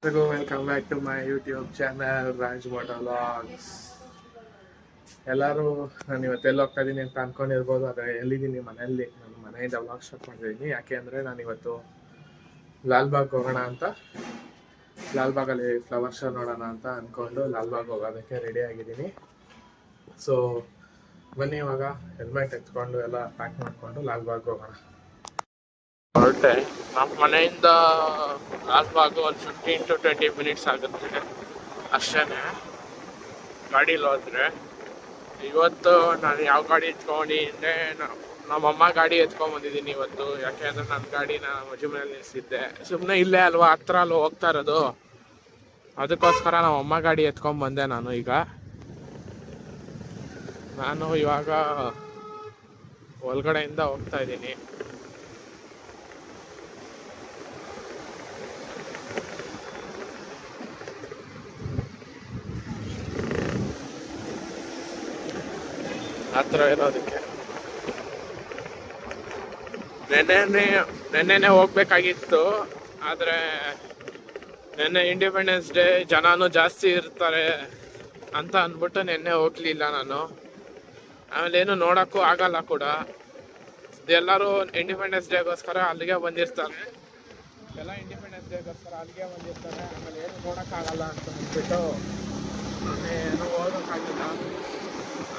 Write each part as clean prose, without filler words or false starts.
Welcome back to my YouTube channel Raj vlogs. ಎಲ್ಲರೂ ನಾನು ಇವತ್ತೆಲ್ಲ ಹೋಗ್ತಾ ಇದ್ದೀನಿ ಅಂತ ಅನ್ಕೊಂಡಿರ್ಬೋದು, ಆದರೆ ಎಲ್ಲಿದ್ದೀನಿ? ಮನೆಯಲ್ಲಿ. ನಾನು ಮನೆಯಿಂದ ವ್ಲಾಗ್ ಸ್ಟಾರ್ಟ್ ಮಾಡಿದ್ದೀನಿ. ಯಾಕೆ ಅಂದರೆ ನಾನು ಇವತ್ತು ಲಾಲ್ಬಾಗ್ ಹೋಗೋಣ ಅಂತ, ಲಾಲ್ಬಾಗಲ್ಲಿ ಫ್ಲವರ್ ಶೋ ನೋಡೋಣ ಅಂತ ಅಂದ್ಕೊಂಡು ಲಾಲ್ಬಾಗ್ ಹೋಗೋದಕ್ಕೆ ರೆಡಿ ಆಗಿದ್ದೀನಿ. ಸೊ ಬನ್ನಿ, ಇವಾಗ ಹೆಲ್ಮೆಟ್ ಎತ್ಕೊಂಡು ಎಲ್ಲ ಪ್ಯಾಕ್ ಮಾಡಿಕೊಂಡು ಲಾಲ್ಬಾಗ್ ಹೋಗೋಣ. ಹೊರಟೆ. ನಮ್ಮ ಮನೆಯಿಂದ ಲಾಲ್ಬಾಗ್ ಒಂದು 15 to 20 ಮಿನಿಟ್ಸ್ ಆಗುತ್ತೆ ಅಷ್ಟೇ ಗಾಡೀಲಿ ಹೋದ್ರೆ. ಇವತ್ತು ನಾನು ಯಾವ ಗಾಡಿ ಎತ್ಕೊಂಡಿದ್ದೆ? ನಮ್ಮಮ್ಮ ಗಾಡಿ ಎತ್ಕೊಂಡ್ಬಂದಿದ್ದೀನಿ ಇವತ್ತು. ಯಾಕೆ ಅಂದರೆ ನನ್ನ ಗಾಡಿನ ಮಜು ಮೇಲೆ ನಿಲ್ಲಿಸಿದ್ದೆ. ಸುಮ್ಮನೆ ಇಲ್ಲೇ ಅಲ್ವಾ, ಹತ್ರ ಅಲ್ವಾ ಹೋಗ್ತಾ ಇರೋದು, ಅದಕ್ಕೋಸ್ಕರ ನಮ್ಮಮ್ಮ ಗಾಡಿ ಎತ್ಕೊಂಡ್ಬಂದೆ. ನಾನು ಇವಾಗ ಒಳಗಡೆಯಿಂದ ಹೋಗ್ತಾ ಇದ್ದೀನಿ. ಹತ್ರ ಇರೋದಕ್ಕೆ ನೆನ್ನೆನೆ ಹೋಗ್ಬೇಕಾಗಿತ್ತು, ಆದರೆ ನೆನ್ನೆ ಇಂಡಿಪೆಂಡೆನ್ಸ್ ಡೇ, ಜನನೂ ಜಾಸ್ತಿ ಇರ್ತಾರೆ ಅಂತ ಅಂದ್ಬಿಟ್ಟು ನೆನ್ನೆ ಹೋಗ್ಲಿಲ್ಲ ನಾನು. ಆಮೇಲೆ ಏನು ನೋಡೋಕ್ಕೂ ಆಗಲ್ಲ ಕೂಡ. ಎಲ್ಲರೂ ಇಂಡಿಪೆಂಡೆನ್ಸ್ ಡೇಗೋಸ್ಕರ ಅಲ್ಲಿಗೆ ಬಂದಿರ್ತಾರೆ, ಎಲ್ಲ ಇಂಡಿಪೆಂಡೆನ್ಸ್ ಡೇಗೋಸ್ಕರ ಅಲ್ಲಿಗೆ ಬಂದಿರ್ತಾರೆ. ಆಮೇಲೆ ಏನು ನೋಡೋಕ್ಕಾಗಲ್ಲ ಅಂತ ಅಂದ್ಬಿಟ್ಟು ಏನು ಹೋಗೋಕ್ಕಾಗಿಲ್ಲ.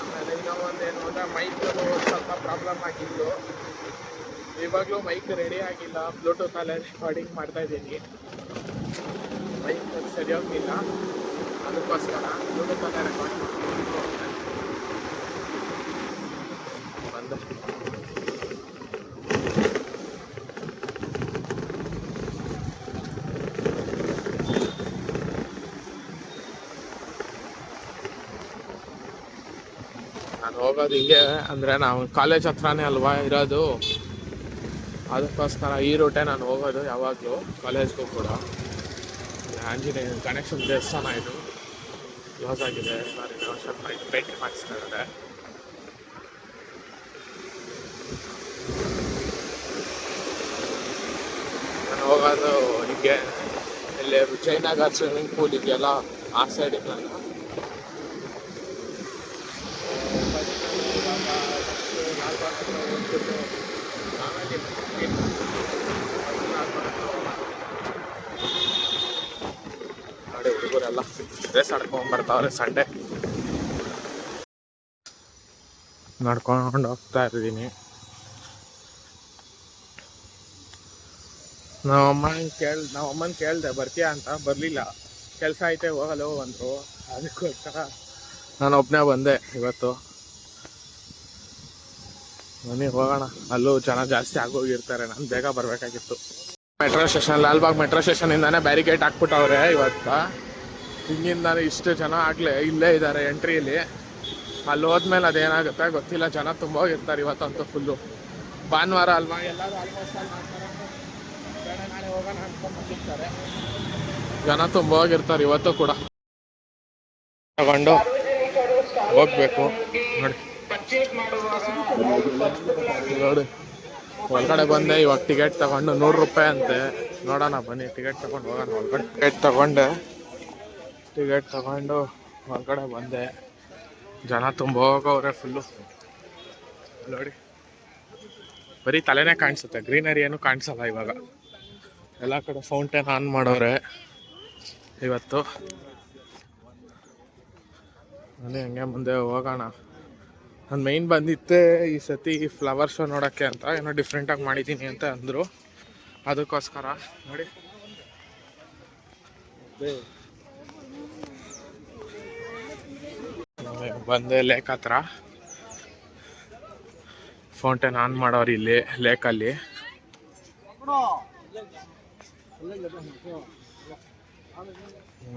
ಆಮೇಲೆ ಇನ್ನೂ ಒಂದೇನು ಅಂದರೆ ಮೈಕಲ್ಲಿ ಸ್ವಲ್ಪ ಪ್ರಾಬ್ಲಮ್ ಆಗಿತ್ತು. ಇವಾಗಲೂ ಮೈಕ್ ರೆಡಿ ಆಗಿಲ್ಲ. ಬ್ಲೂಟೂತಲ್ಲೇ ರೆಕಾರ್ಡಿಂಗ್ ಮಾಡ್ತಾಯಿದ್ದೀನಿ. ಮೈಕ್ ಸರಿ ಹೋಗಿಲ್ಲ, ಅದಕ್ಕೋಸ್ಕರ ಬ್ಲೂಟೂತಲ್ಲೇ ರೆಕಾರ್ಡ್ ಬಂದೆ. ನಾನು ಹೋಗೋದು ಹಿಂಗೆ ಅಂದರೆ ನಾವು ಕಾಲೇಜ್ ಹತ್ರನೇ ಅಲ್ವಾ ಇರೋದು, ಅದಕ್ಕೋಸ್ಕರ ಈ ರೂಟೇ ನಾನು ಹೋಗೋದು ಯಾವಾಗಲೂ ಕಾಲೇಜ್ಗೂ ಕೂಡ. ಆಂಜನೇಯ ಗಣೇಶನ ದೇವಸ್ಥಾನ ಇದು ಕ್ಲೋಸ್ ಆಗಿದೆ, ನಾನು ಸ್ವಲ್ಪ ಪೇಂಟ್ ಮಾಡಿಸ್ತಾ ಇದ್ದಾರೆ. ನಾನು ಹೋಗೋದು ಹೀಗೆ ಇಲ್ಲಿ ವಿಜಯನಗರ್ ಸ್ವಿಮ್ಮಿಂಗ್ ಪೂಲ್ ಇದೆಯಲ್ಲ, ಆ ಸೈಡ್ ನಾನು ನೋಡಿ ಹುಡುಗರೆಲ್ಲ ಡ್ರೆಸ್ ಆಡ್ಕೊಂಡ್ಬರ್ತಾವ್ರೆ. ಸಂಡೇ ನಡ್ಕೊಂಡು ಹೋಗ್ತಾ ಇದ್ದೀನಿ. ನಾವಮ್ಮನ ಕೇಳಿದೆ ಬರ್ತೀಯಾ ಅಂತ, ಬರಲಿಲ್ಲ. ಕೆಲಸ ಐತೆ ಹೋಗಲ್ಲ ಅಂದರು, ಅದಕ್ಕೋಸ್ಕರ ನಾನು ಒಬ್ಬನೇ ಬಂದೆ ಇವತ್ತು. ಬನ್ನಿ ಹೋಗೋಣ. ಅಲ್ಲೂ ಜನ ಜಾಸ್ತಿ ಆಗೋಗಿರ್ತಾರೆ, ನಾನು ಬೇಗ ಬರಬೇಕಾಗಿತ್ತು. ಮೆಟ್ರೋ ಸ್ಟೇಷನ್, ಲಾಲ್ಬಾಗ್ ಮೆಟ್ರೋ ಸ್ಟೇಷನಿಂದಾನೆ ಬ್ಯಾರಿಕೇಡ್ ಹಾಕ್ಬಿಟ್ಟವ್ರೆ ಇವತ್ತು. ಹಿಂಗಿಂದಾನೆ ಇಷ್ಟು ಜನ ಆಗಲೇ ಇಲ್ಲೇ ಇದ್ದಾರೆ ಎಂಟ್ರಿಯಲ್ಲಿ. ಅಲ್ಲಿ ಹೋದ್ಮೇಲೆ ಅದೇನಾಗುತ್ತೆ ಗೊತ್ತಿಲ್ಲ, ಜನ ತುಂಬ ಹೋಗಿರ್ತಾರೆ ಇವತ್ತಂತೂ ಫುಲ್ಲು. ಭಾನುವಾರ ಅಲ್ವಾ, ಎಲ್ಲರೂ ಆಲ್ಮೋಸ್ಟ್ ಅಲ್ಲಿ ಮಾಡ್ತಾರೆ, ಬೇಡ ನಾಳೆ ಹೋಗೋಣ ಅಂದ್ಕೊಂಡು ಬಂದಿರ್ತಾರೆ. ಜನ ತುಂಬ ಹೋಗಿರ್ತಾರೆ ಇವತ್ತು ಕೂಡ. ತಗೊಂಡು ಹೋಗ್ಬೇಕು ನೋಡಿ. ನೋಡಿ ಒಳಗಡೆ ಬಂದೆ. ಇವಾಗ ಟಿಕೆಟ್ ತಗೊಂಡು 100 ರೂಪಾಯಿ ಅಂತೆ. ನೋಡೋಣ ಬನ್ನಿ, ಟಿಕೆಟ್ ತಗೊಂಡು ಹೋಗೋಣ ಒಳಗಡೆ. ಟಿಕೆಟ್ ತಗೊಂಡು ಒಳಗಡೆ ಬಂದೆ. ಜನ ತುಂಬ ಹೋಗವ್ರೆ ಫುಲ್ಲು. ನೋಡಿ ಬರೀ ತಲೆನೇ ಕಾಣಿಸುತ್ತೆ, ಗ್ರೀನರಿ ಏನು ಕಾಣಿಸಲ್ಲ ಇವಾಗ. ಎಲ್ಲ ಕಡೆ ಫೌಂಟೇನ್ ಆನ್ ಮಾಡೋರೆ ಇವತ್ತು. ಬನ್ನಿ ಹಂಗೆ ಮುಂದೆ ಹೋಗೋಣ. ನಾನು ಮೈನ್ ಬಂದಿದ್ದೆ ಈ ಸತಿ ಫ್ಲವರ್ ಶೋ ನೋಡೋಕ್ಕೆ ಅಂತ, ಏನೋ ಡಿಫ್ರೆಂಟಾಗಿ ಮಾಡಿದ್ದೀನಿ ಅಂತ ಅಂದರು, ಅದಕ್ಕೋಸ್ಕರ. ನೋಡಿ ಬಂದೆ ಲೇಕ್ ಹತ್ರ. ಫೌಂಟೇನ್ ಆನ್ ಮಾಡೋರು ಇಲ್ಲಿ ಲೇಕಲ್ಲಿ.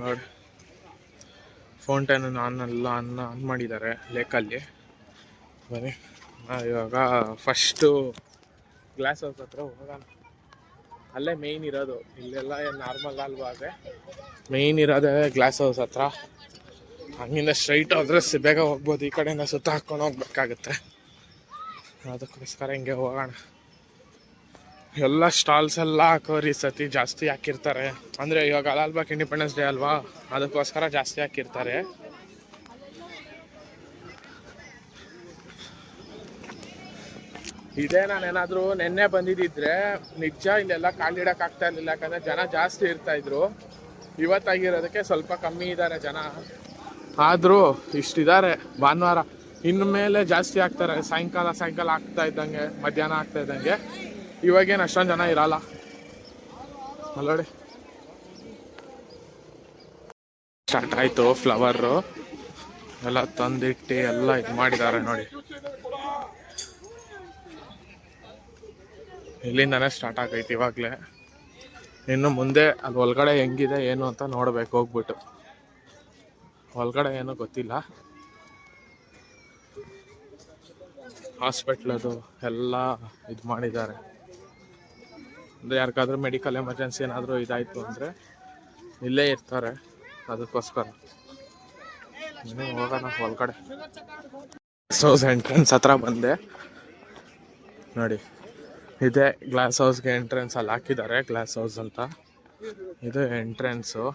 ನೋಡಿ ಫೌಂಟೇನ್ ಆನ್ ಮಾಡಿದ್ದಾರೆ ಲೇಕಲ್ಲಿ. ಬನ್ನಿ ಇವಾಗ ಫಸ್ಟು ಗ್ಲಾಸ್ ಹೌಸ್ ಹತ್ರ ಹೋಗೋಣ. ಅಲ್ಲೇ ಮೇಯ್ನ್ ಇರೋದು, ಇಲ್ಲೆಲ್ಲ ಏನು ನಾರ್ಮಲ್ ಅಲ್ವಾಗೆ ಮೇಯ್ನ್ ಇರೋದೇ ಗ್ಲಾಸ್ ಹೌಸ್ ಹತ್ರ. ಹಂಗಿಂದ ಸ್ಟ್ರೈಟ್ ಹೋದ್ರೆ ಬೇಗ ಹೋಗ್ಬೋದು, ಈ ಕಡೆಯಿಂದ ಸುತ್ತ ಹಾಕ್ಕೊಂಡು ಹೋಗ್ಬೇಕಾಗುತ್ತೆ. ಅದಕ್ಕೋಸ್ಕರ ಹಿಂಗೆ ಹೋಗೋಣ. ಎಲ್ಲ ಸ್ಟಾಲ್ಸ್ ಎಲ್ಲ ಹಾಕೋರಿ ಸತಿ ಜಾಸ್ತಿ ಹಾಕಿರ್ತಾರೆ. ಅಂದರೆ ಇವಾಗ ಲಾಲ್ಬಾಗ್ ಇಂಡಿಪೆಂಡೆನ್ಸ್ ಡೇ ಅಲ್ವಾ, ಅದಕ್ಕೋಸ್ಕರ ಜಾಸ್ತಿ ಹಾಕಿರ್ತಾರೆ. ಇದೇ ನಾನೇನಾದರೂ ನೆನ್ನೆ ಬಂದಿದ್ದಿದ್ರೆ ನಿಜ ಇಲ್ಲೆಲ್ಲ ಕಾಲಿಡಕ್ಕೆ ಆಗ್ತಾ ಇರಲಿಲ್ಲ, ಯಾಕಂದರೆ ಜನ ಜಾಸ್ತಿ ಇರ್ತಾಯಿದ್ರು. ಇವತ್ತಾಗಿರೋದಕ್ಕೆ ಸ್ವಲ್ಪ ಕಮ್ಮಿ ಇದ್ದಾರೆ ಜನ, ಆದರೂ ಇಷ್ಟಿದ್ದಾರೆ. ಭಾನುವಾರ ಇನ್ನು ಮೇಲೆ ಜಾಸ್ತಿ ಆಗ್ತಾರೆ. ಸಾಯಂಕಾಲ ಆಗ್ತಾ ಇದ್ದಂಗೆ, ಮಧ್ಯಾಹ್ನ ಆಗ್ತಾ ಇದ್ದಂಗೆ. ಇವಾಗೇನು ಅಷ್ಟೊಂದು ಜನ ಇರಲ್ಲ ಅಲ್ಲೋಡಿ. ಸ್ಟಾರ್ಟ್ ಆಯಿತು ಫ್ಲವರು ಎಲ್ಲ ತಂದಿಟ್ಟು ಎಲ್ಲ ಇದು ಮಾಡಿದ್ದಾರೆ ನೋಡಿ. ಇಲ್ಲಿಂದಾನೇ ಸ್ಟಾರ್ಟ್ ಆಗೈತಿ ಇವಾಗಲೇ. ಇನ್ನು ಮುಂದೆ ಅಲ್ಲಿ ಒಳಗಡೆ ಹೆಂಗಿದೆ ಏನು ಅಂತ ನೋಡ್ಬೇಕು ಹೋಗ್ಬಿಟ್ಟು. ಒಳಗಡೆ ಏನೂ ಗೊತ್ತಿಲ್ಲ. ಹಾಸ್ಪಿಟ್ಲದು ಎಲ್ಲ ಇದು ಮಾಡಿದ್ದಾರೆ. ಅಂದರೆ ಯಾರಿಗಾದ್ರೂ ಮೆಡಿಕಲ್ ಎಮರ್ಜೆನ್ಸಿ ಏನಾದರೂ ಇದಾಯಿತು ಅಂದರೆ ಇಲ್ಲೇ ಇರ್ತಾರೆ, ಅದಕ್ಕೋಸ್ಕರ. ಹೋಗೋಣ ಒಳಗಡೆ. ಗ್ಲಾಸ್ ಹೌಸ್ ಎಂಟ್ರೆನ್ಸ್ ಹತ್ರ ಬಂದೆ ನೋಡಿ. ಇದೇ ಗ್ಲಾಸ್ ಹೌಸ್ಗೆ ಎಂಟ್ರೆನ್ಸ್ ಅಲ್ಲಿ ಹಾಕಿದ್ದಾರೆ, ಗ್ಲಾಸ್ ಹೌಸ್ ಅಂತ. ಇದು ಎಂಟ್ರೆನ್ಸು.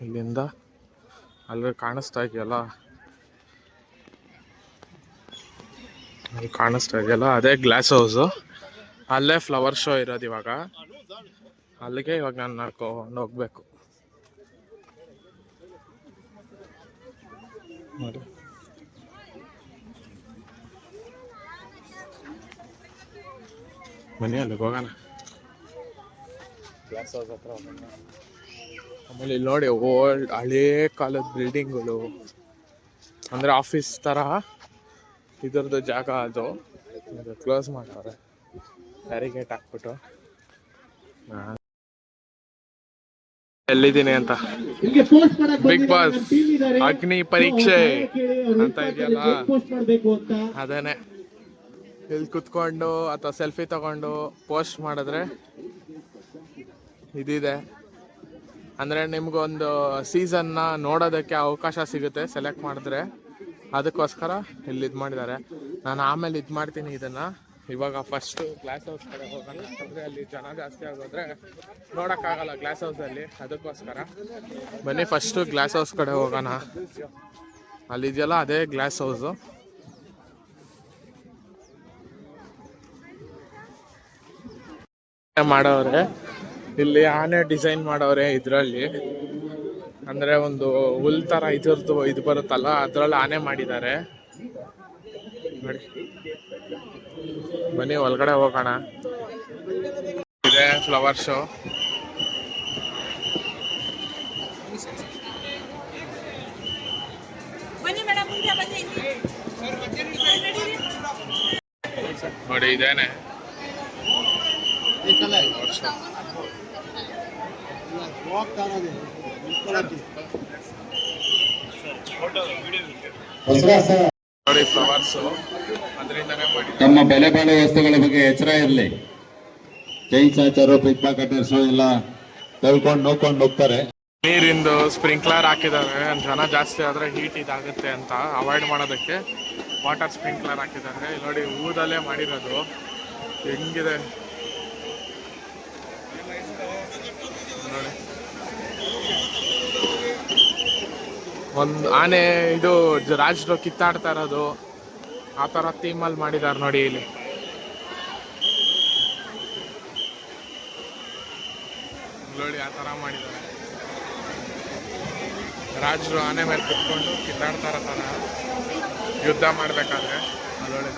ಇಲ್ಲಿಂದ ಅಲ್ಲಿ ಕಾಣಿಸ್ತಾ ಇದೆಯಲ್ಲ, ಅಲ್ಲಿ ಕಾಣಿಸ್ತಾ ಇದೆಯಲ್ಲ ಅದೇ ಗ್ಲಾಸ್ ಹೌಸು. ಅಲ್ಲೇ ಫ್ಲವರ್ ಶೋ ಇರೋದು ಇವಾಗ. ಅಲ್ಲಿಗೆ ಇವಾಗ ನಾನು ನಡ್ಕೊಂಡು ಹೋಗ್ಬೇಕು ನೋಡಿ. ಬನ್ನಿ ಅಲ್ಲಿಗೆ ಹೋಗೋಣ, ಗ್ಲಾಸ್ ಹೌಸ್ ಹತ್ರ ಹೋಗೋಣ. ಆಮೇಲೆ ಇಲ್ಲಿ ನೋಡಿ ಓಲ್ಡ್ ಹಳೇ ಕಾಲದ ಬಿಲ್ಡಿಂಗ್ಗಳು, ಅಂದರೆ ಆಫೀಸ್ ಥರ ಇದರದ್ದು ಜಾಗ. ಅದು ಕ್ಲೋಸ್ ಮಾಡವ್ರೆ ಬ್ಯಾರಿಗೇಟ್ ಹಾಕ್ಬಿಟ್ಟು. ಎಲ್ಲಿದ್ದೀನಿ ಅಂತ, ಬಿಗ್ ಬಾಸ್ ಅಗ್ನಿ ಪರೀಕ್ಷೆ ಅಂತ ಇದೆಯಲ್ಲ ಅದೇನೆ. ಇಲ್ಲಿ ಕುತ್ಕೊಂಡು ಅಥವಾ ಸೆಲ್ಫಿ ತಗೊಂಡು ಪೋಸ್ಟ್ ಮಾಡಿದ್ರೆ ಇದಿದೆ. ಅಂದರೆ ನಿಮ್ಗೊಂದು ಸೀಸನ್ನ ನೋಡೋದಕ್ಕೆ ಅವಕಾಶ ಸಿಗುತ್ತೆ ಸೆಲೆಕ್ಟ್ ಮಾಡಿದ್ರೆ, ಅದಕ್ಕೋಸ್ಕರ ಇಲ್ಲಿ ಇದು ಮಾಡಿದ್ದಾರೆ. ನಾನು ಆಮೇಲೆ ಇದು ಮಾಡ್ತೀನಿ ಇದನ್ನು. ಇವಾಗ ಫಸ್ಟು ಗ್ಲಾಸ್ ಹೌಸ್ ಕಡೆ ಹೋಗೋಣ, ಅಂದರೆ ಅಲ್ಲಿ ಜನ ಜಾಸ್ತಿ ಆಗೋದ್ರೆ ನೋಡೋಕ್ಕಾಗಲ್ಲ ಗ್ಲಾಸ್ ಹೌಸಲ್ಲಿ, ಅದಕ್ಕೋಸ್ಕರ. ಬನ್ನಿ ಫಸ್ಟು ಗ್ಲಾಸ್ ಹೌಸ್ ಕಡೆ ಹೋಗೋಣ. ಅಲ್ಲಿದೆಯಲ್ಲ ಅದೇ ಗ್ಲಾಸ್ ಹೌಸು. ಮಾಡವ್ರೆ ಇಲ್ಲಿ, ಆನೆ ಡಿಸೈನ್ ಮಾಡವ್ರೆ ಇದರಲ್ಲಿ. ಅಂದರೆ ಒಂದು ಹುಲ್ ಥರ ಇದ್ರದ್ದು ಇದು ಬರುತ್ತಲ್ಲ, ಅದರಲ್ಲಿ ಆನೆ ಮಾಡಿದ್ದಾರೆ ನೋಡಿ. ಬನ್ನಿ ಒಳಗಡೆ ಹೋಗೋಣ. ಇದೆ ಫ್ಲವರ್ ಶೋ. ನೋಡಿ ಇದೇನೆ ನೋಡಿ ಫ್ಲವರ್ಸು, ಅದರಿಂದನೇ ಮಾಡಿ. ತಮ್ಮ ಬೆಲೆ ಬಾಳುವ ವಸ್ತುಗಳ ಬಗ್ಗೆ ಎಚ್ಚರ ಇರಲಿ. ಚೈನ್ ಚಾಚರು, ಪಿಕ್ ಪಾಕೆಟರ್ಸು ಎಲ್ಲ ತಳ್ಕೊಂಡು ನೋಡ್ಕೊಂಡು ಹೋಗ್ತಾರೆ. ನೀರಿಂದು ಸ್ಪ್ರಿಂಕ್ಲರ್ ಹಾಕಿದ್ದಾರೆ. ಜನ ಜಾಸ್ತಿ ಆದರೆ ಹೀಟ್ ಇದಾಗುತ್ತೆ ಅಂತ ಅವಾಯ್ಡ್ ಮಾಡೋದಕ್ಕೆ ವಾಟರ್ ಸ್ಪ್ರಿಂಕ್ಲರ್ ಹಾಕಿದ್ದಾರೆ. ನೋಡಿ ಊದಲ್ಲೇ ಮಾಡಿರೋದು ಹೆಂಗಿದೆ ನೋಡಿ. ಒಂದು ಆನೆ ಇದು ರಾಜರು ಕಿತ್ತಾಡ್ತಾ ಇರೋದು ಆ ಥರ ಥೀಮಲ್ಲಿ ಮಾಡಿದ್ದಾರೆ ನೋಡಿ. ಇಲ್ಲಿ ನೋಡಿ ಆ ಥರ ಮಾಡಿದ್ದಾರೆ. ರಾಜರು ಆನೆ ಮೇಲೆ ಕುತ್ಕೊಂಡು ಕಿತ್ತಾಡ್ತಾ ಇರೋ ಥರ ಯುದ್ಧ ಮಾಡಬೇಕಾದ್ರೆ ಅಲ್ಲೊಳ್ಳೆ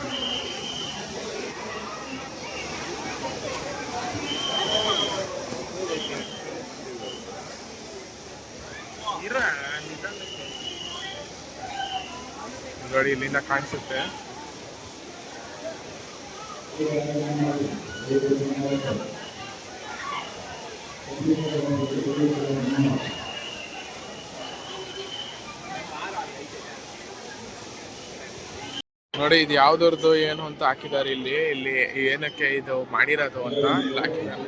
ನೋಡಿ ಇಲ್ಲಿಂದ ಕಾಣಿಸುತ್ತೆ. ನೋಡಿ ಇದು ಯಾವ್ದವ್ರದ್ದು ಏನು ಅಂತ ಹಾಕಿದ್ದಾರೆ ಇಲ್ಲಿ. ಇಲ್ಲಿ ಏನಕ್ಕೆ ಇದು ಮಾಡಿರೋದು ಅಂತ ಇಲ್ಲಿ ಹಾಕಿದ್ದಾರೆ.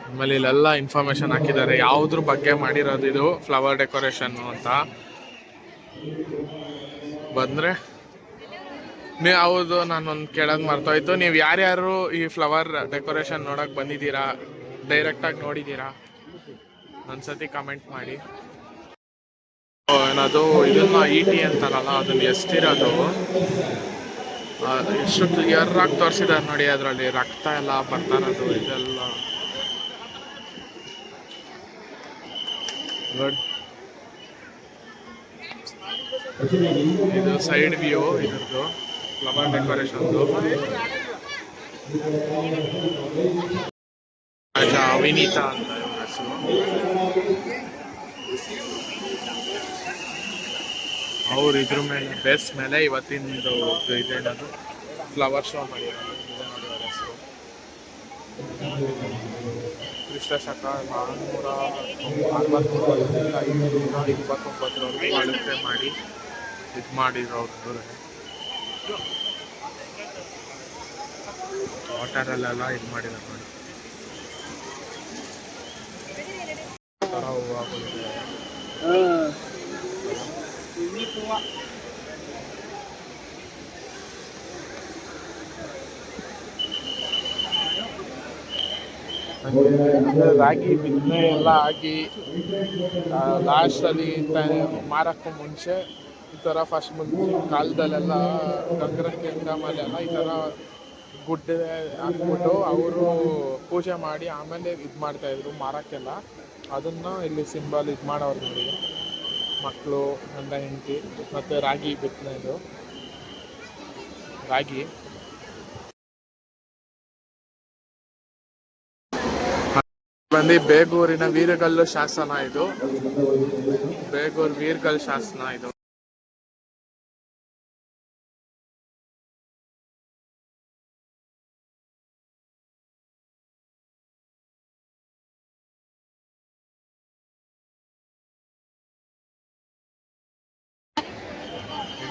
ಆಮೇಲೆ ಇಲ್ಲೆಲ್ಲ ಇನ್ಫಾರ್ಮೇಶನ್ ಹಾಕಿದ್ದಾರೆ ಯಾವ್ದ್ರ ಬಗ್ಗೆ ಮಾಡಿರೋದು ಇದು ಫ್ಲವರ್ ಡೆಕೋರೇಷನ್ ಅಂತ. ಬಂದರೆ ನೀವು ಹೌದು, ನಾನೊಂದು ಕೇಳೋದು ಮರ್ತೋಯ್ತು. ನೀವು ಯಾರ್ಯಾರು ಈ ಫ್ಲವರ್ ಡೆಕೋರೇಷನ್ ನೋಡೋಕೆ ಬಂದಿದ್ದೀರಾ, ಡೈರೆಕ್ಟಾಗಿ ನೋಡಿದ್ದೀರಾ, ಒಂದ್ಸತಿ ಕಮೆಂಟ್ ಮಾಡಿ. ಏನದು ಇದನ್ನ ಇ.ಟಿ ಅಂತಾರಲ್ಲ, ಅದನ್ನ ಎಷ್ಟಿರೋದು ಎಷ್ಟು ಕ್ಲಿಯರ್ ಆಗಿ ತೋರಿಸಿದ್ದಾರೆ ನೋಡಿ. ಅದರಲ್ಲಿ ರಕ್ತ ಎಲ್ಲ ಬರ್ತಾ ಇರೋದು ಇದೆಲ್ಲ ಗುಡ್. ಇದು ಸೈಡ್ ವ್ಯೂ ಇದ್ರದ್ದು ಫ್ಲವರ್ ಡೆಕೋರೇಷನ್ದು. ವಿನೀತಾ ಅಂತ ಇವ್ರ ಹೆಸರು. ಅವ್ರು ಇದ್ರ ಮೇಲೆ ಬೇಸ್ ಮೇಲೆ ಇವತ್ತಿಂದು ಇದೇನದು ಫ್ಲವರ್ ಶೋ ಮಾಡಿರೋದು. ನೋಡಿ ಅವ್ರ ಹೆಸರು ಕ್ರಿಸ್ತಶಕ 429 ಅಳತೆ ಮಾಡಿ ಇದು ಮಾಡಿರೋರು. ವಾಟರಲ್ಲೆಲ್ಲ ಇದು ಮಾಡಿರೋದು ನೋಡಿ. ಥರ ಹೂವಾಗಿದೆ. ರಾಗಿ ಬಿತ್ತನೆ ಎಲ್ಲ ಆಗಿ ಲಾಸ್ಟಲ್ಲಿ ಮಾರಕ್ಕೂ ಮುಂಚೆ ಈ ಥರ ಫಸ್ಟ್ ಮುಂಚಿನ ಕಾಲದಲ್ಲೆಲ್ಲ ಗಂಗರಕ್ಕೆ ಮೇಲೆಲ್ಲ ಈ ಥರ ಗುಡ್ಡೆ ಹಾಕ್ಬಿಟ್ಟು ಅವರು ಪೂಜೆ ಮಾಡಿ ಆಮೇಲೆ ಇದು ಮಾಡ್ತಾಯಿದ್ರು ಮಾರಕ್ಕೆಲ್ಲ. ಅದನ್ನು ಇಲ್ಲಿ ಸಿಂಬಲ್ ಇದು ಮಾಡೋರು ನೋಡಿ. ಮಕ್ಕಳು, ಗಂಡ ಹೆಂಡತಿ, ಮತ್ತು ರಾಗಿ ಬಿತ್ತನೆದು ರಾಗಿ. ಬಂದು ಬೇಗೂರಿನ ವೀರಗಲ್ಲು ಶಾಸನ ಇದು. ಬೇಗೂರು ವೀರಗಲ್ಲು ಶಾಸನ ಇದು.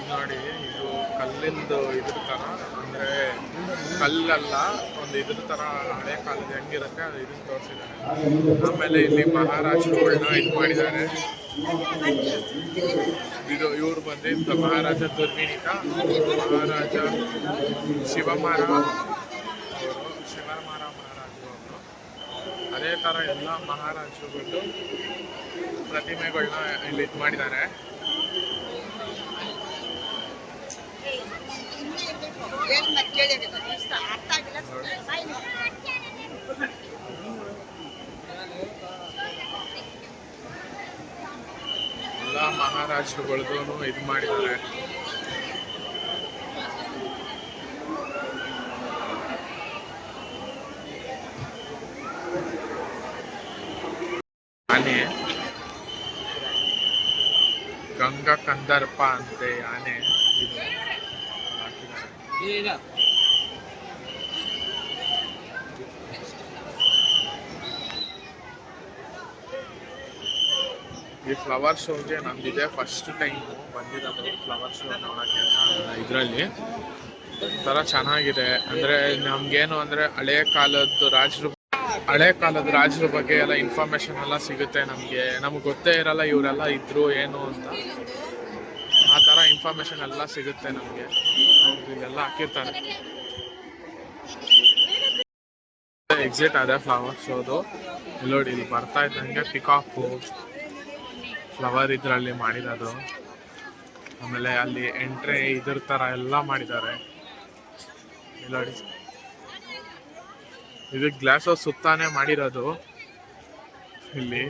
ನೋಡಿ, ಇದು ಕಲ್ಲಿಂದು ಇದ್ರ ಥರ, ಅಂದರೆ ಕಲ್ಲಲ್ಲ, ಒಂದು ಇದ್ರ ಥರ ಹಳೆ ಕಾಲದ ಹೆಂಗಿರುತ್ತೆ ಅದು ಇದನ್ನು ತೋರಿಸಿದ್ದಾರೆ. ಆಮೇಲೆ ಇಲ್ಲಿ ಮಹಾರಾಜರುಗಳನ್ನ ಇದು ಮಾಡಿದ್ದಾರೆ. ಇದು ಇವ್ರು ಬಂದು ಮಹಾರಾಜ ದುರ್ವಿನೀತ, ಮಹಾರಾಜ ಶಿವಮಾರ ಅವರು, ಶಿವಮಾರ ಮಹಾರಾಜರು ಅವರು. ಅದೇ ಥರ ಎಲ್ಲ ಮಹಾರಾಜರುಗಳು ಪ್ರತಿಮೆಗಳನ್ನ ಇಲ್ಲಿ ಇದು ಮಾಡಿದ್ದಾರೆ. ಎಲ್ಲ ಮಹಾರಾಜರುಗಳದ್ದು ಇದು ಮಾಡಿದ್ದಾರೆ. ಆನೆ ಗಂಗಾ ಕಂದರ್ಪ ಅಂತೆ ಆನೆ ಇದು ಹಾಕಿದ್ದಾರೆ. ಈ ಫ್ಲವರ್ ಶೋಗೆ ನಮ್ದಿದೆ ಫಸ್ಟ್ ಟೈಮ್ ಬಂದಿರೋದು ಫ್ಲವರ್ ಶೋ ನೋಡೋಕ್ಕೆ ಅಂತ. ಇದರಲ್ಲಿ ಥರ ಚೆನ್ನಾಗಿದೆ. ಅಂದರೆ ನಮಗೇನು ಅಂದರೆ ಹಳೆ ಕಾಲದ ರಾಜರ ಬಗ್ಗೆ ಎಲ್ಲ ಇನ್ಫಾರ್ಮೇಷನ್ ಎಲ್ಲ ಸಿಗುತ್ತೆ ನಮಗೆ. ನಮಗೆ ಗೊತ್ತೇ ಇರಲ್ಲ ಇವರೆಲ್ಲ ಇದ್ರು ಏನು ಅಂತ. ಆ ಥರ ಇನ್ಫಾರ್ಮೇಷನ್ ಎಲ್ಲ ಸಿಗುತ್ತೆ ನಮಗೆ. ಇಲ್ಲೆಲ್ಲ ಹಾಕಿರ್ತಾರೆ. ಎಕ್ಸಿಟ್ ಅದೇ ಫ್ಲವರ್ ಶೋದು. ನೋಡಿ, ಇಲ್ಲಿ ಬರ್ತಾ ಇದ್ದಂಗೆ ಪಿಕಾಕು ಫ್ಲವರ್ ಇದರಲ್ಲಿ ಮಾಡಿರೋದು. ಆಮೇಲೆ ಅಲ್ಲಿ ಎಂಟ್ರಿ ಇದ್ರ ಥರ ಎಲ್ಲ ಮಾಡಿದ್ದಾರೆ. ನೋಡಿ, ಇದು ಗ್ಲಾಸ್ ಹೌಸ್ ಸುತ್ತಾನೆ ಮಾಡಿರೋದು. ಇಲ್ಲಿ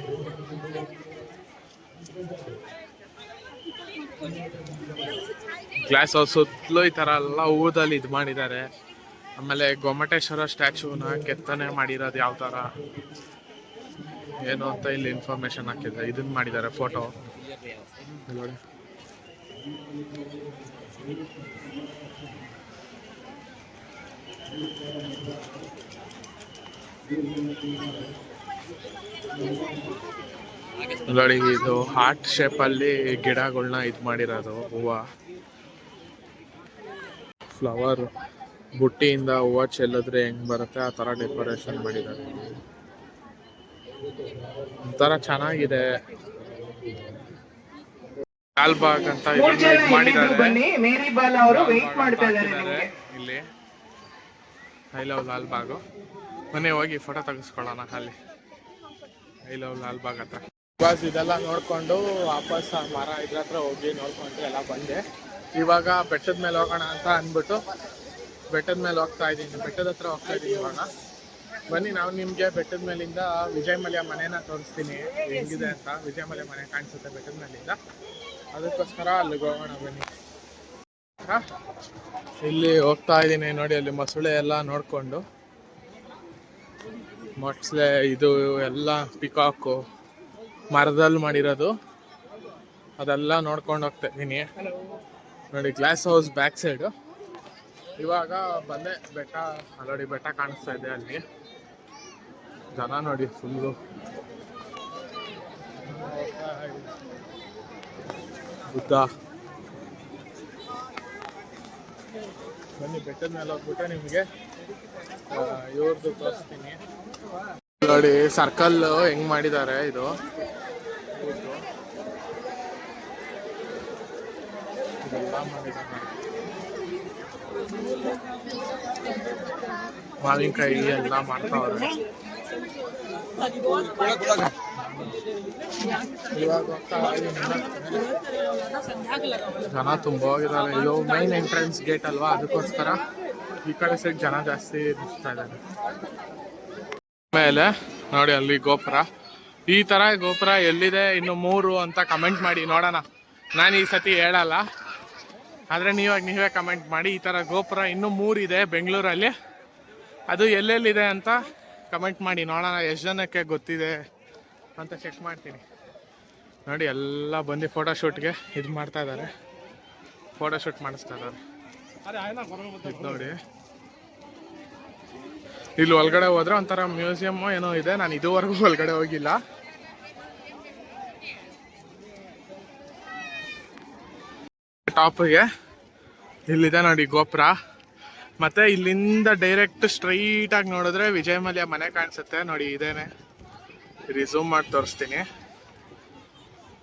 ಗ್ಲಾಸ್ ಹೌಸ್ ಸುತ್ತಲೂ ಈ ಥರ ಎಲ್ಲ ಹೂದಲ್ಲಿ ಇದು ಮಾಡಿದ್ದಾರೆ. ಆಮೇಲೆ ಗೊಮ್ಮಟೇಶ್ವರ ಸ್ಟ್ಯಾಚ್ಯೂನ ಕೆತ್ತನೆ ಮಾಡಿರೋದು ಯಾವ ಥರ ಏನು ಅಂತ ಇಲ್ಲಿ ಇನ್ಫಾರ್ಮೇಶನ್ ಹಾಕಿದ್ದಾರೆ. ಇದನ್ನ ಮಾಡಿದ್ದಾರೆ ಫೋಟೋ ನೋಡಿ. ನೋಡಿ, ಇದು ಹಾರ್ಟ್ ಶೇಪಲ್ಲಿ ಗಿಡಗಳನ್ನ ಇದು ಮಾಡಿರೋದು. ಹೂವು ಫ್ಲವರ್ ಬುಟ್ಟಿಯಿಂದ ಹೂವು ಚೆಲ್ಲಿದ್ರೆ ಹೆಂಗ್ ಬರುತ್ತೆ ಆ ಥರ ಡೆಕೋರೇಷನ್ ಮಾಡಿದ್ದಾರೆ. ಒಂಥರ ಚೆನ್ನಾಗಿದೆ. ಲಾಲ್ಬಾಗ್ ಅಂತ ಮೂರ್ ಜನ ಇದನ್ನ ಇಲ್ಲಿದ್ರು ಮಾಡಿದ್ದಾರೆ. ಬನ್ನಿ, ಮೇರಿ ಬಾಲ ಅವರು ವೆಯ್ಟ್ ಲಾಲ್ಬಾಗ್ ಅಂತ ಮಾಡ್ತಾ ಇದ್ದಾರೆ ಹಾಕಿದ್ದಾರೆ ನಿಮ್ಗೆ. ಇಲ್ಲಿ. I love Lalbagh. ಮನೆ ಹೋಗಿ ಫೋಟೋ ತೆಗೆಸ್ಕೊಳ್ಳೋಣ ಅಲ್ಲಿ ಐ ಲವ್ ಲಾಲ್ಬಾಗ್ ಹತ್ರ. ಬಸ್ ಇದೆಲ್ಲ ನೋಡ್ಕೊಂಡು ವಾಪಸ್ ಆ ಮರ ಇದ್ರ ಹತ್ರ ಹೋಗಿ ನೋಡ್ಕೊಂಡು ಎಲ್ಲ ಬಂದೆ. ಇವಾಗ ಬೆಟ್ಟದ ಮೇಲೆ ಹೋಗೋಣ ಅಂತ ಅಂದ್ಬಿಟ್ಟು ಬೆಟ್ಟದ ಮೇಲೆ ಹೋಗ್ತಾ ಇದ್ದೀನಿ, ಬೆಟ್ಟದ ಹತ್ರ ಹೋಗ್ತಾ ಇದ್ದೀನಿ ಇವಾಗ. ಬನ್ನಿ ನಾವು ನಿಮಗೆ ಬೆಟ್ಟದ ಮೇಲಿಂದ ವಿಜಯಮಲ್ಯ ಮನೇನ ತೋರಿಸ್ತೀನಿ ಹೆಂಗಿದೆ ಅಂತ. ವಿಜಯಮಲ್ಯ ಮನೆ ಕಾಣಿಸುತ್ತೆ ಬೆಟ್ಟದ ಮೇಲಿಂದ, ಅದಕ್ಕೋಸ್ಕರ ಅಲ್ಲಿಗೆ ಹೋಗೋಣ ಬನ್ನಿ. ಇಲ್ಲಿ ಹೋಗ್ತಾ ಇದ್ದೀನಿ ನೋಡಿ, ಅಲ್ಲಿ ಮೊಸಳೆ ಎಲ್ಲ ನೋಡಿಕೊಂಡು, ಮೊಸಳೆ ಇದು ಎಲ್ಲ ಪಿಕಾಕು ಮರದಲ್ಲಿ ಮಾಡಿರೋದು ಅದೆಲ್ಲ ನೋಡ್ಕೊಂಡು ಹೋಗ್ತಾ ಇದ್ದೀನಿ ನೋಡಿ. Glass house back side. ಇವಾಗ ಬಂದೆ ಬೆಟ್ಟ, ನೋಡಿ ಬೆಟ್ಟ ಕಾಣಿಸ್ತಾ ಇದೆ ಅಲ್ಲಿ. ಜನ ನೋಡಿ ಫುಲ್ಲು. ಬುದ್ಧ. ಬನ್ನಿ ಬೆಟ್ಟದ ಮೇಲೆ ಹೋಗ್ಬಿಟ್ಟು ನಿಮಗೆ ಇವ್ರದ್ದು ತೋರಿಸ್ತೀನಿ ನೋಡಿ. ಸರ್ಕಲ್ ಹೆಂಗ್ ಮಾಡಿದ್ದಾರೆ ಇದು. ಇದೆಲ್ಲ ಮಾಡಿದ್ದಾರೆ. ಮಾವಿನಕಾಯಿ ಎಲ್ಲ ಮಾಡ್ತಾವ್ರೆ. ಇವಾಗ ಹೋಗ್ತಾ ಇದ್ದೀನಿ. ಜನ ತುಂಬ ಹೋಗಿದ್ದಾರೆ. ಇದು ಮೈನ್ ಎಂಟ್ರೆನ್ಸ್ ಗೇಟ್ ಅಲ್ವಾ, ಅದಕ್ಕೋಸ್ಕರ ಈ ಕಡೆ ಸೈಡ್ ಜನ ಜಾಸ್ತಿ ನಿಲ್ತಾ ಇದ್ದಾರೆ. ಆಮೇಲೆ ನೋಡಿ ಅಲ್ಲಿ ಗೋಪುರ. ಈ ತರ ಗೋಪುರ ಎಲ್ಲಿದೆ ಇನ್ನು 3 ಅಂತ ಕಮೆಂಟ್ ಮಾಡಿ ನೋಡೋಣ. ನಾನು ಈ ಸತಿ ಹೇಳಲ್ಲ, ಆದರೆ ನೀವೇ ಕಮೆಂಟ್ ಮಾಡಿ. ಈ ಥರ ಗೋಪುರ ಇನ್ನೂ 3 ಇದೆ ಬೆಂಗಳೂರಲ್ಲಿ. ಅದು ಎಲ್ಲೆಲ್ಲಿದೆ ಅಂತ ಕಮೆಂಟ್ ಮಾಡಿ ನೋಡೋಣ ಎಷ್ಟು ಜನಕ್ಕೆ ಗೊತ್ತಿದೆ ಅಂತ ಚೆಕ್ ಮಾಡ್ತೀನಿ. ನೋಡಿ ಎಲ್ಲ ಬಂದು ಫೋಟೋಶೂಟ್ಗೆ ಇದು ಮಾಡ್ತಾ ಇದ್ದಾರೆ, ಫೋಟೋಶೂಟ್ ಮಾಡಿಸ್ತಾ ಇದ್ದಾರೆ. ಇದು ನೋಡಿ, ಇಲ್ಲಿ ಒಳಗಡೆ ಹೋದ್ರೆ ಒಂಥರ ಮ್ಯೂಸಿಯಮ್ ಏನೋ ಇದೆ. ನಾನು ಇದುವರೆಗೂ ಒಳಗಡೆ ಹೋಗಿಲ್ಲ. ಟಾಪ್ಗೆ ಇಲ್ಲಿದೆ ನೋಡಿ ಗೋಪುರ. ಮತ್ತೆ ಇಲ್ಲಿಂದ ಡೈರೆಕ್ಟ್ ಸ್ಟ್ರೈಟ್ ಆಗಿ ನೋಡಿದ್ರೆ ವಿಜಯಮಲ್ಯ ಮನೆ ಕಾಣಿಸುತ್ತೆ ನೋಡಿ. ಇದೇನೆ, ರಿಸೂಮ್ ಮಾಡಿ ತೋರಿಸ್ತೀನಿ.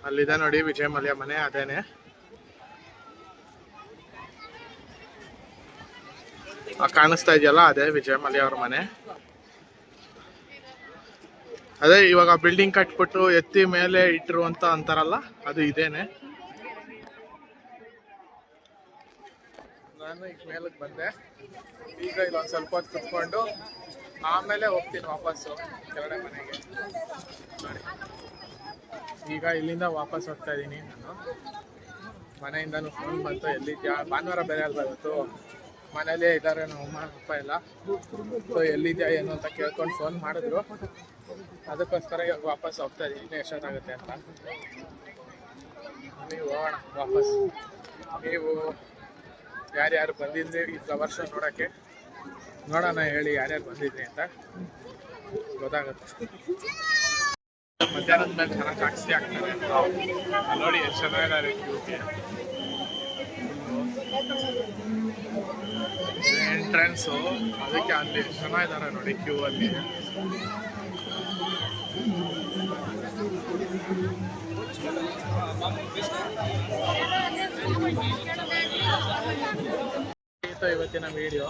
ಅಲ್ಲಿದೆ ನೋಡಿ ವಿಜಯಮಲ್ಯ ಮನೆ, ಅದೇನೆ. ಕಾಣಿಸ್ತಾ ಇದೆಯಲ್ಲ, ಅದೇ ವಿಜಯಮಲ್ಯ ಅವ್ರ ಮನೆ. ಅದೇ ಇವಾಗ ಬಿಲ್ಡಿಂಗ್ ಕಟ್ಬಿಟ್ಟು ಎತ್ತಿ ಮೇಲೆ ಇಟ್ರು ಅಂತ ಅಂತಾರಲ್ಲ, ಅದು ಇದೇನೆ. ನಾನು ಈಗ ಮೇಲಕ್ಕೆ ಬಂದೆ. ಈಗ ಇಲ್ಲೊಂದು ಸ್ವಲ್ಪ ಹೊತ್ತು ಕುತ್ಕೊಂಡು ಆಮೇಲೆ ಹೋಗ್ತೀನಿ ವಾಪಸ್ಸು ಕೆಳಗಡೆ ಮನೆಗೆ ನೋಡಿ. ಈಗ ಇಲ್ಲಿಂದ ವಾಪಸ್ ಹೋಗ್ತಾ ಇದ್ದೀನಿ ನಾನು. ಮನೆಯಿಂದನೂ ಫೋನ್ ಬಂತು, ಎಲ್ಲಿದ್ಯಾ, ಭಾನುವಾರ ಬೇರೆ ಅಲ್ವಾ ಇವತ್ತು, ಮನೇಲೇ ಇದ್ದಾರೆ ನಮ್ಮ ಅಮ್ಮ ಅಪ್ಪ ಎಲ್ಲ. ಸೊ ಎಲ್ಲಿದ್ಯಾ ಏನು ಅಂತ ಕೇಳ್ಕೊಂಡು ಫೋನ್ ಮಾಡಿದ್ರು, ಅದಕ್ಕೋಸ್ಕರ ಇವಾಗ ವಾಪಸ್ ಹೋಗ್ತಾ ಇದ್ದೀನಿ. ಎಷ್ಟೊತ್ತಾಗುತ್ತೆ ಅಂತ ನೀವು ಹೋಗೋಣ ವಾಪಸ್. ನೀವು ಯಾರ್ಯಾರು ಬಂದಿದ್ರಿ ಈ ಫ್ಲವರ್ ಶೋ ನೋಡೋಕ್ಕೆ, ನೋಡೋಣ ಹೇಳಿ ಯಾರ್ಯಾರು ಬಂದಿದ್ರಿ ಅಂತ, ಗೊತ್ತಾಗುತ್ತೆ. ಮಧ್ಯಾಹ್ನದ ಮೇಲೆ ಚೆನ್ನಾಗಿ ಜಾಸ್ತಿ ಆಗ್ತಾರೆ ನೋಡಿ. ಎಷ್ಟು ಚೆನ್ನಾಗಿದ್ದಾರೆ ಕ್ಯೂಗೆ. ಎಂಟ್ರೆನ್ಸು, ಅದಕ್ಕೆ ಅಲ್ಲಿ ಚೆನ್ನಾಗಿದ್ದಾರೆ ನೋಡಿ ಕ್ಯೂ ಅಲ್ಲಿ. ಇವತ್ತಿನ ವಿಡಿಯೋ.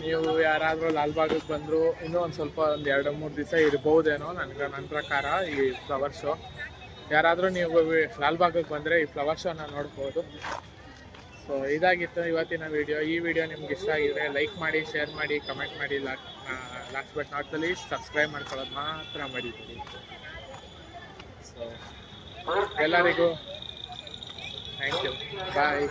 ನೀವು ಯಾರಾದರೂ ಲಾಲ್ಬಾಗಿಗೆ ಬಂದರೂ ಇನ್ನೂ ಒಂದು ಸ್ವಲ್ಪ 2-3 ದಿವಸ ಇರ್ಬೋದೇನೋ ನನ್ನ ಪ್ರಕಾರ ಈ ಫ್ಲವರ್ ಶೋ. ಯಾರಾದರೂ ನೀವು ಲಾಲ್ಬಾಗಿಗೆ ಬಂದರೆ ಈ ಫ್ಲವರ್ ಶೋನ ನೋಡ್ಬೋದು. ಸೊ ಇದಾಗಿತ್ತು ಇವತ್ತಿನ ವಿಡಿಯೋ. ಈ ವಿಡಿಯೋ ನಿಮ್ಗೆ ಇಷ್ಟ ಆಗಿದ್ರೆ ಲೈಕ್ ಮಾಡಿ, ಶೇರ್ ಮಾಡಿ, ಕಮೆಂಟ್ ಮಾಡಿ. Last but not the least subscribe ಮಾಡ್ಕೊಳ್ಳೋದು ಮಾತ್ರ ಮಾಡಿದ್ದೀವಿ. ಸೊ ಎಲ್ಲರಿಗೂ ಥ್ಯಾಂಕ್ ಯು, ಬಾಯ್.